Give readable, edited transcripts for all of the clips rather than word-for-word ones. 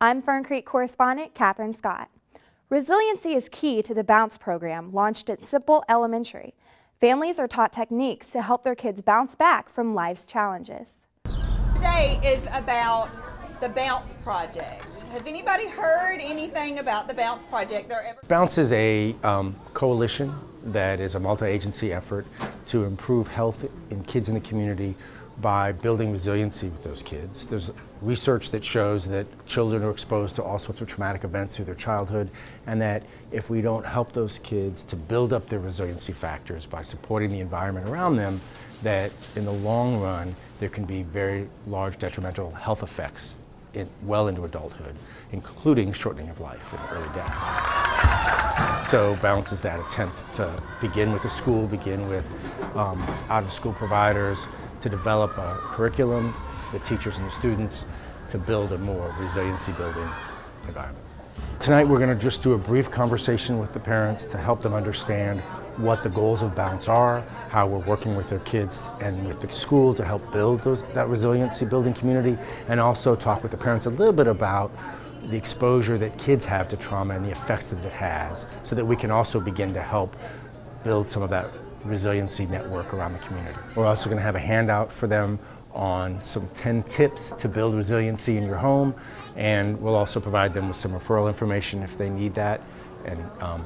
I'm Fern Creek correspondent Catherine Scott. Resiliency is key to the Bounce program launched at Semple Elementary. Families are taught techniques to help their kids bounce back from life's challenges. Today is about the Bounce Project. Has anybody heard anything about the Bounce Project? Bounce is a coalition that is a multi-agency effort to improve health in kids in the community by building resiliency with those kids. There's research that shows that children are exposed to all sorts of traumatic events through their childhood, and that if we don't help those kids to build up their resiliency factors by supporting the environment around them, that in the long run there can be very large detrimental health effects well into adulthood, including shortening of life and early death. So Bounce is that attempt to begin with the school, begin with out-of-school providers, to develop a curriculum, the teachers and the students, to build a more resiliency-building environment. Tonight we're going to just do a brief conversation with the parents to help them understand what the goals of Bounce are, how we're working with their kids and with the school to help build that resiliency-building community, and also talk with the parents a little bit about the exposure that kids have to trauma and the effects that it has, so that we can also begin to help build some of that resiliency network around the community. We're also going to have a handout for them on some 10 tips to build resiliency in your home, and we'll also provide them with some referral information if they need that, and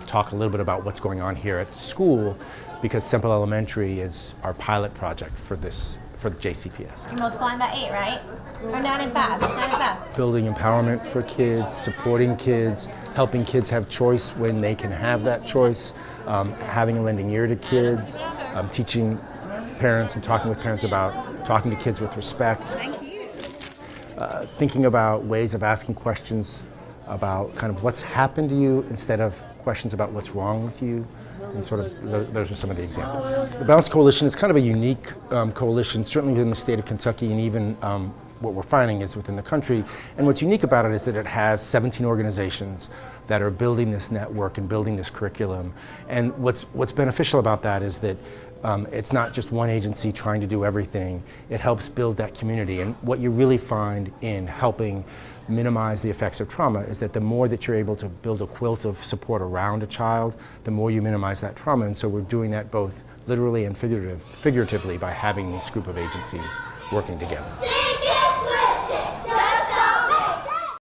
talk a little bit about what's going on here at the school, because Semple Elementary is our pilot project for the JCPS. You're multiplying by 8, right? Or 9 and 5? 9 and 5. Building empowerment for kids, supporting kids, helping kids have choice when they can have that choice, having a lending ear to kids, teaching parents and talking with parents about talking to kids with respect. Thinking about ways of asking questions about kind of what's happened to you instead of questions about what's wrong with you, and sort of those are some of the examples. The Bounce Coalition is kind of a unique coalition, certainly within the state of Kentucky, and even what we're finding is within the country. And what's unique about it is that it has 17 organizations that are building this network and building this curriculum. And what's beneficial about that is that it's not just one agency trying to do everything. It helps build that community. And what you really find in helping minimize the effects of trauma is that the more that you're able to build a quilt of support around a child, the more you minimize that trauma. And so we're doing that both literally and figuratively by having this group of agencies working together.